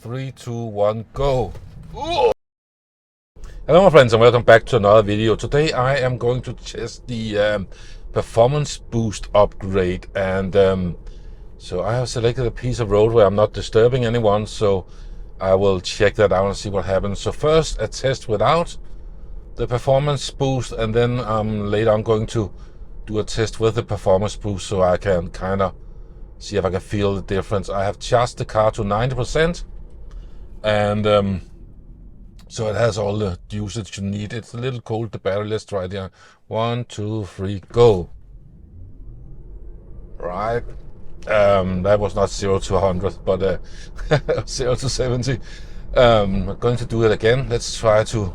3, 2, 1, go. Ooh. Hello my friends and welcome back to another video. Today I am going to test the performance boost upgrade, and so I have selected a piece of road where I'm not disturbing anyone, so I will check that out and see what happens. So first a test without the performance boost, and then later I'm going to do a test with the performance boost so I can kind of see if I can feel the difference. I have charged the car to 90%, and so it has all the usage you need. It's a little cold, the battery. Let's try it here. 1, 2, 3, go. Right. That was not 0 to 100, but 0 to 70. I'm going to do it again. Let's try to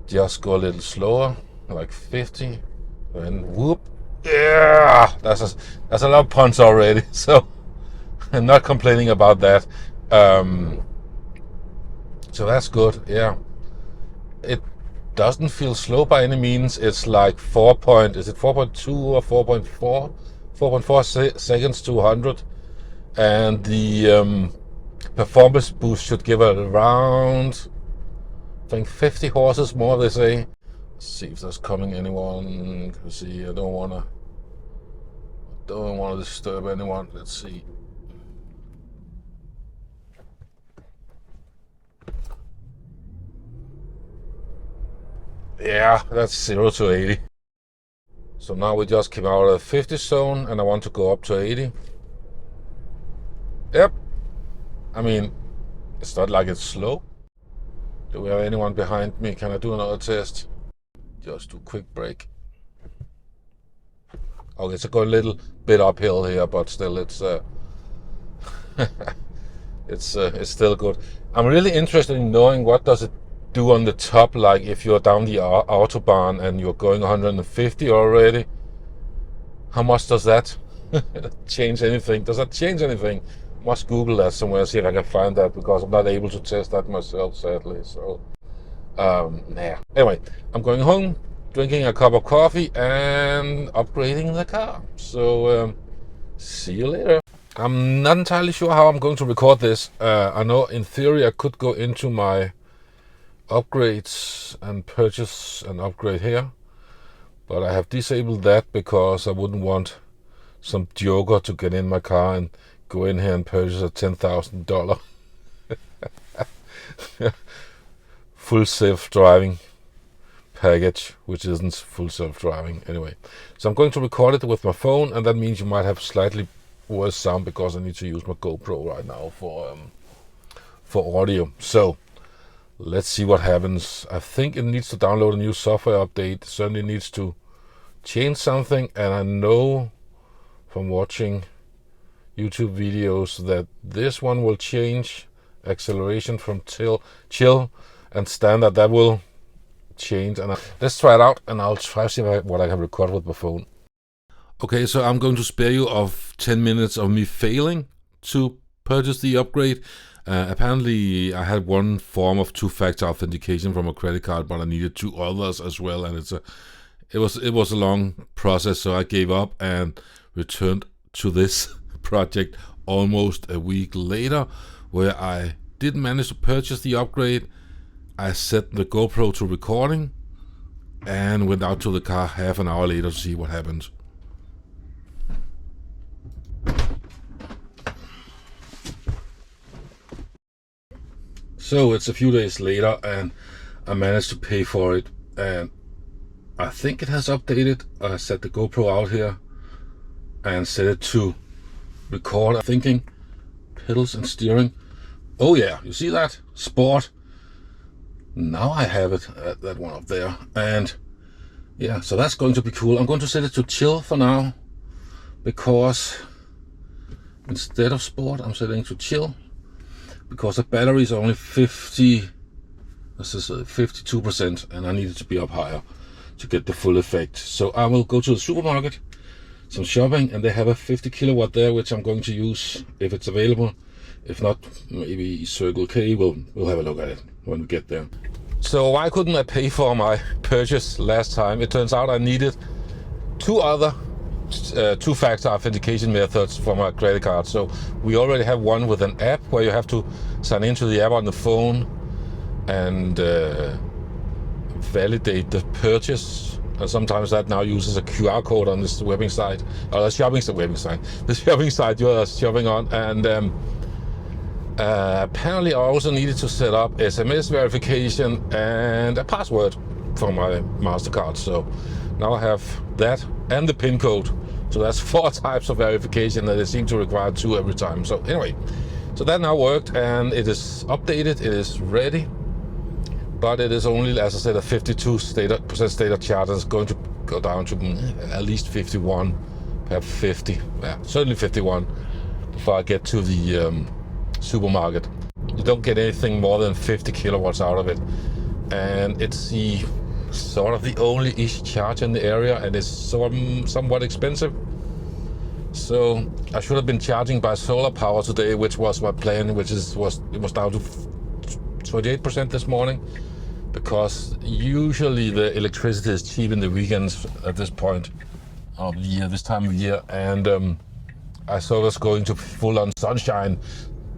just go a little slower, like 50, and whoop. Yeah, that's a lot of punch already. So I'm not complaining about that. So that's good. Yeah, it doesn't feel slow by any means. It's like 4.2 or 4.4? 4.4 seconds to 100, and the performance boost should give it around, I think, 50 horses more, they say. Let's see if there's coming anyone. Let's see. I don't wanna disturb anyone. Let's see. Yeah, that's 0 to 80. So now we just came out of the 50 zone and I want to go up to 80. Yep. I mean, it's not like it's slow. Do we have anyone behind me? Can I do another test? Just do a quick break. Okay, so go a little bit uphill here, but still it's it's still good. I'm really interested in knowing what does it do on the top, like if you're down the autobahn and you're going 150 already. How much does that change anything? Does that change anything? Must Google that somewhere, see if I can find that, because I'm not able to test that myself, sadly. So yeah. Anyway, I'm going home, drinking a cup of coffee and upgrading the car. So see you later. I'm not entirely sure how I'm going to record this. I know in theory I could go into my upgrades and purchase an upgrade here, but I have disabled that because I wouldn't want some joker to get in my car and go in here and purchase a $10,000 full self-driving package, which isn't full self-driving anyway. So I'm going to record it with my phone, and that means you might have slightly worse sound because I need to use my GoPro right now for audio. So let's see what happens. I think it needs to download a new software update. It certainly needs to change something, and I know from watching YouTube videos that this one will change acceleration from chill and standard. That will change, and let's try it out, and I'll try to see what I can record with my phone. Okay, so I'm going to spare you of 10 minutes of me failing to purchase the upgrade. Apparently I had one form of two-factor authentication from a credit card, but I needed 2 others as well, and it was a long process, so I gave up and returned to this project almost a week later, where I did manage to purchase the upgrade. I set the GoPro to recording and went out to the car half an hour later to see what happened. So it's a few days later and I managed to pay for it, and I think it has updated. I set the GoPro out here and set it to record. I'm thinking pedals and steering. Oh yeah, you see that? Sport. Now I have it, that one up there. And yeah, so that's going to be cool. I'm going to set it to chill for now, because instead of sport I'm setting to chill, because the battery is only 52%, and I need it to be up higher to get the full effect. So I will go to the supermarket, some shopping, and they have a 50 kilowatt there, which I'm going to use if it's available. If not, maybe Circle K. We'll have a look at it when we get there. So why couldn't I pay for my purchase last time? It turns out I needed 2 other two-factor authentication methods for my credit card. So we already have one with an app where you have to sign into the app on the phone and validate the purchase. And sometimes that now uses a QR code on this shopping site you are shopping on. And apparently I also needed to set up SMS verification and a password for my MasterCard. So now I have that and the PIN code. So that's 4 types of verification, and they seem to require 2 every time. So anyway, so that now worked, and it is updated, it is ready. But it is only, as I said, a 52% state of charge. It's going to go down to at least 51, perhaps 50. Yeah, certainly 51 before I get to the supermarket. You don't get anything more than 50 kilowatts out of it. And it's the sort of the only ish charge in the area, and it's somewhat expensive. So I should have been charging by solar power today, which was my plan, it was down to 28% this morning, because usually the electricity is cheap in the weekends at this point of the year, this time of year. And I saw it was going to full on sunshine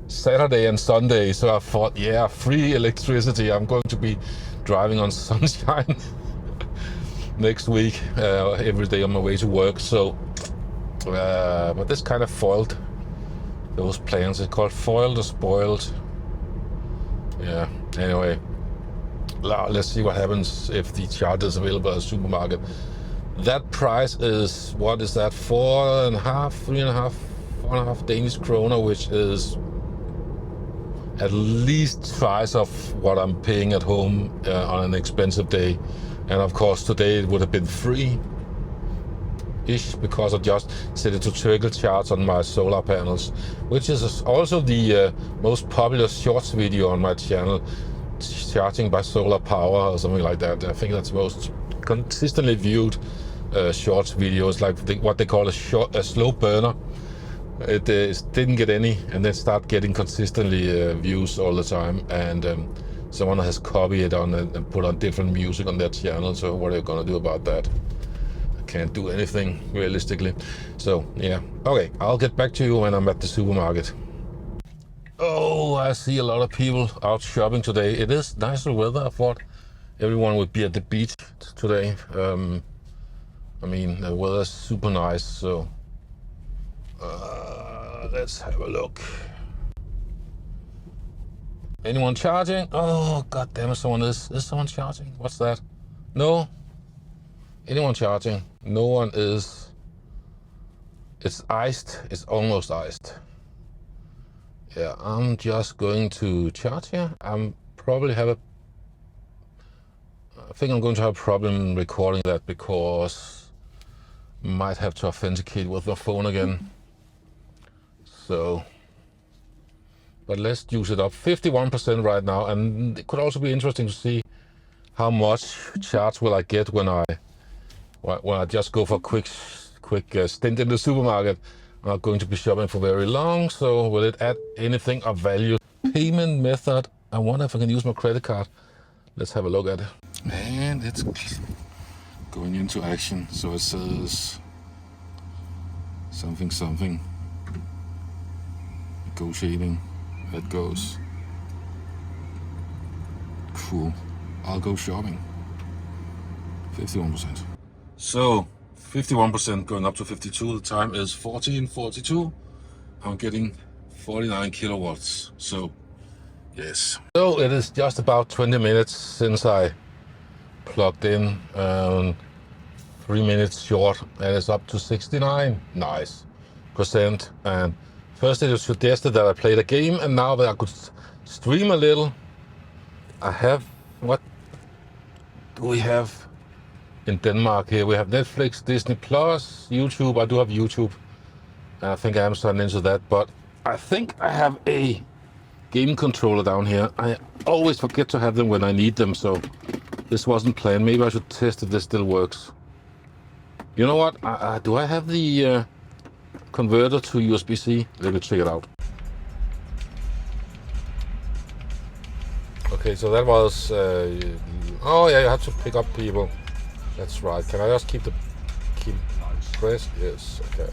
Saturday and Sunday, so I thought, yeah, free electricity. I'm going to be driving on sunshine next week, every day on my way to work. So, but this kind of foiled those plans. It's called foiled or spoiled. Yeah. Anyway, let's see what happens if the charger is available at a supermarket. That price is, what is that? 4.5 Danish kroner, which is at least twice of what I'm paying at home on an expensive day. And of course today it would have been free-ish, because I just set it to trickle charge on my solar panels, which is also the most popular shorts video on my channel, charging by solar power or something like that. I think that's most consistently viewed shorts videos, like what they call a slow burner. It didn't get any, and then start getting consistently views all the time. And someone has copied it on and put on different music on their channel. So what are you gonna do about that? I can't do anything realistically. So yeah, okay, I'll get back to you when I'm at the supermarket. Oh, I see a lot of people out shopping today. It is nicer weather. I thought everyone would be at the beach today. I mean, the weather is super nice, so let's have a look. Anyone charging? Oh, god damn it, someone is. Is someone charging? What's that? No? Anyone charging? No one is. It's iced. It's almost iced. Yeah, I'm just going to charge here. I think I'm going to have a problem recording that, because I might have to authenticate with my phone again. So, but let's use it up. 51% right now, and it could also be interesting to see how much charge will I get when I just go for a quick stint in the supermarket. I'm not going to be shopping for very long, so will it add anything of value? Payment method. I wonder if I can use my credit card. Let's have a look at it. And it's going into action. So it says something. Negotiating. That goes. Cool. I'll go shopping. 51%. So 51% going up to 52. The time is 14:42. I'm getting 49 kilowatts. So yes. So it is just about 20 minutes since I plugged in. 3 minutes short, and it's up to 69. Nice percent. And first it was suggested that I played a game, and now that I could stream a little, I have, what do we have in Denmark here? We have Netflix, Disney Plus, YouTube. I do have YouTube, and I think I am signed into that, but I think I have a game controller down here. I always forget to have them when I need them, so this wasn't planned. Maybe I should test if this still works. You know what? Do I have the converter to USB-C? Let me check it out. Okay, so that was... oh yeah, you have to pick up people. That's right. Can I just keep Press, yes, okay.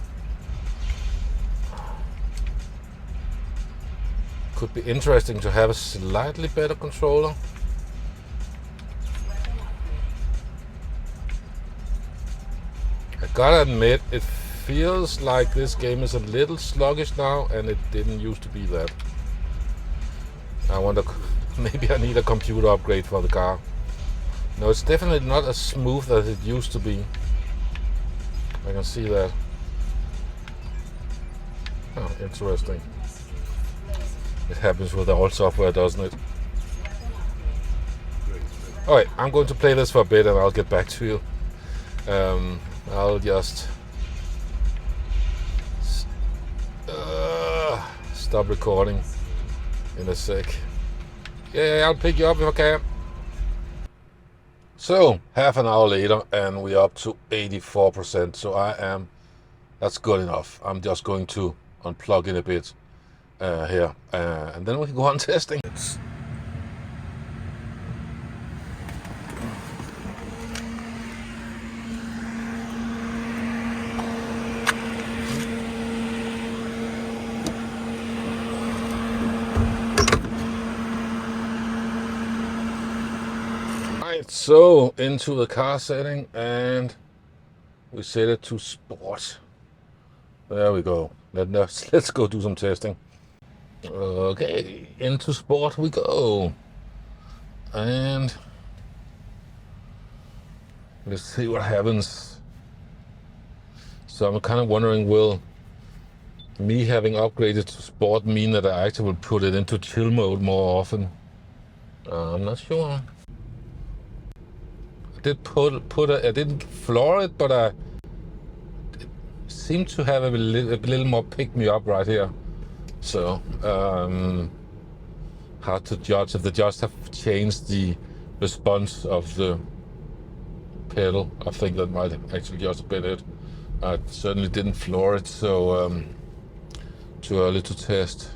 Could be interesting to have a slightly better controller. I gotta admit, it feels like this game is a little sluggish now, and it didn't used to be that. I wonder, maybe I need a computer upgrade for the car. No, it's definitely not as smooth as it used to be. I can see that. Oh, interesting. It happens with all software, doesn't it? Alright, I'm going to play this for a bit and I'll get back to you. I'll just stop recording in a sec. Yeah, I'll pick you up if I can. So, half an hour later and we're up to 84%. So that's good enough. I'm just going to unplug it a bit here. And then we can go on testing. So into the car setting and we set it to sport. There we go. Let's go do some testing. Okay, into sport we go. And let's see what happens. So I'm kind of wondering, will me having upgraded to sport mean that I actually will put it into chill mode more often? I'm not sure. I didn't floor it, but it seemed to have a little more pick me up right here. So hard to judge if they just have changed the response of the pedal. I think that might actually just been it. I certainly didn't floor it, so too early to test.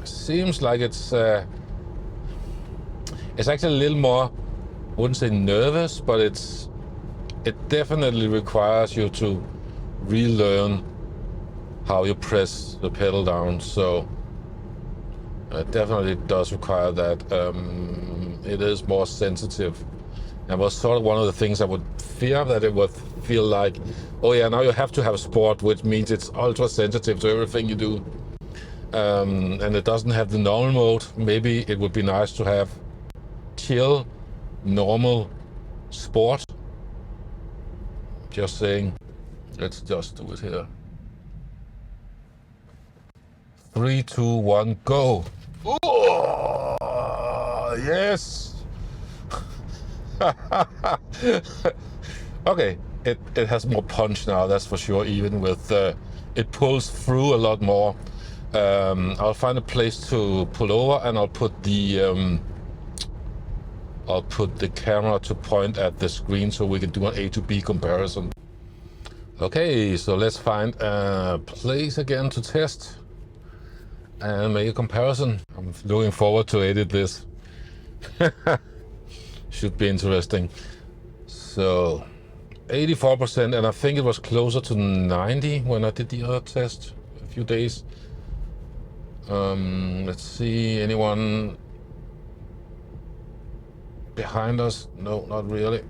Seems like it's actually a little more, I wouldn't say nervous, but it definitely requires you to relearn how you press the pedal down. So it definitely does require that. It is more sensitive. And was sort of one of the things I would fear, that it would feel like, oh yeah, now you have to have sport, which means it's ultra sensitive to everything you do. And it doesn't have the normal mode. Maybe it would be nice to have chill, normal, sport. Just saying. Let's just do it here. 3, 2, 1, go. Oh, yes. Okay, it has more punch now, that's for sure. Even with it pulls through a lot more. I'll find a place to pull over and I'll put the camera to point at the screen so we can do an A to B comparison. Okay, so let's find a place again to test and make a comparison. I'm looking forward to edit this. Should be interesting. So 84%, and I think it was closer to 90 when I did the other test a few days. Let's see, anyone behind us? No, not really.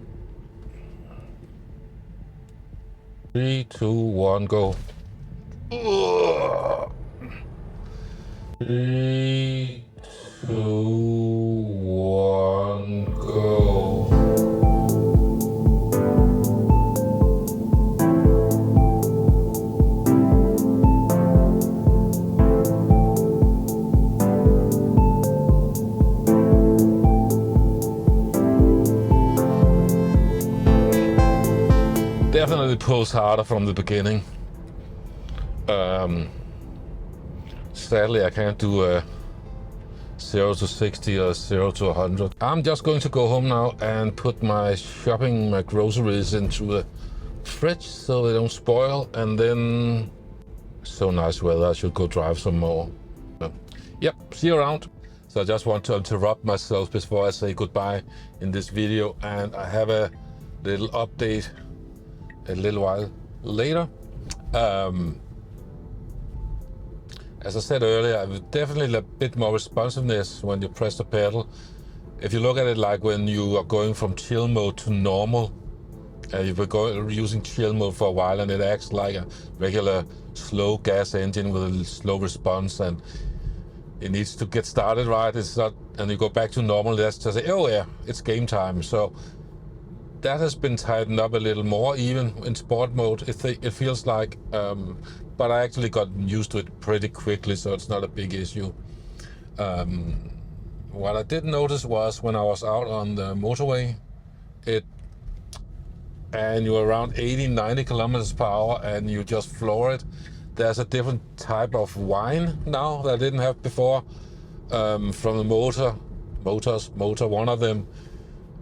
3, 2, 1, go. 3, 2, 1, go. Definitely pulls harder from the beginning. Sadly, I can't do 0 to 60 or 0 to 100. I'm just going to go home now and put my groceries into the fridge so they don't spoil, and then so nice weather, I should go drive some more. Yep, see you around. So I just want to interrupt myself before I say goodbye in this video, and I have a little update a little while later. As I said earlier, definitely a bit more responsiveness when you press the pedal. If you look at it like when you are going from chill mode to normal, you've been using chill mode for a while and it acts like a regular slow gas engine with a slow response, and it needs to get started right. It's not, and you go back to normal, that's just say, oh yeah, it's game time. So that has been tightened up a little more, even in sport mode. It feels like, but I actually got used to it pretty quickly, so it's not a big issue. What I did notice was when I was out on the motorway, and you're around 80-90 kilometers per hour and you just floor it, there's a different type of whine now that I didn't have before, from the motor, one of them,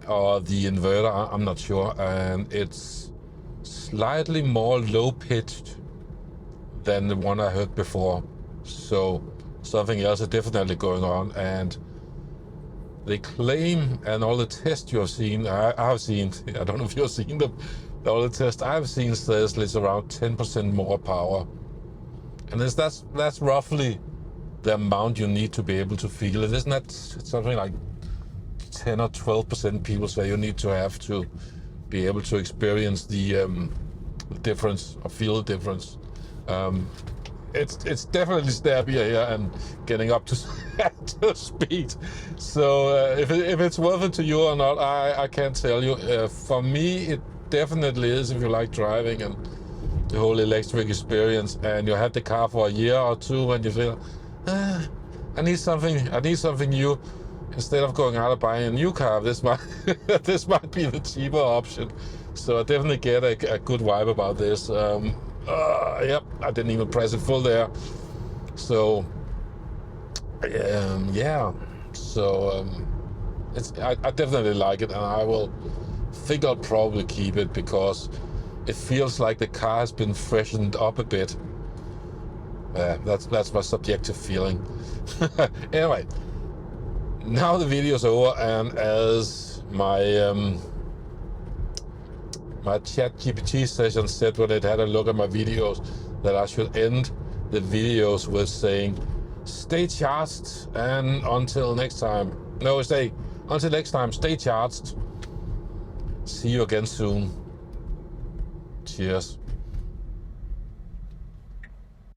or the inverter, I'm not sure, and it's slightly more low-pitched than the one I heard before. So something else is definitely going on, and they claim, and all the tests you have seen, I have seen, I don't know if you've seen them, all the tests I've seen says it's around 10% more power. And that's roughly the amount you need to be able to feel it. Isn't that something like 10 or 12% people say you need to have to be able to experience the difference, or feel the difference? It's definitely snappier here and getting up to, to speed. So if it's worth it to you or not, I can't tell you. For me, it definitely is if you like driving and the whole electric experience, and you had the car for a year or two and you feel, I need something new. Instead of going out and buying a new car, this might this might be the cheaper option. So I definitely get a good vibe about this. Yep, I didn't even press it full there. So yeah, so I definitely like it, and I'll probably keep it because it feels like the car has been freshened up a bit. That's my subjective feeling. Anyway, now the video's over, and as my my ChatGPT session said when it had a look at my videos, that I should end the videos with saying, stay charged, and until next time. No, until next time, stay charged. See you again soon. Cheers.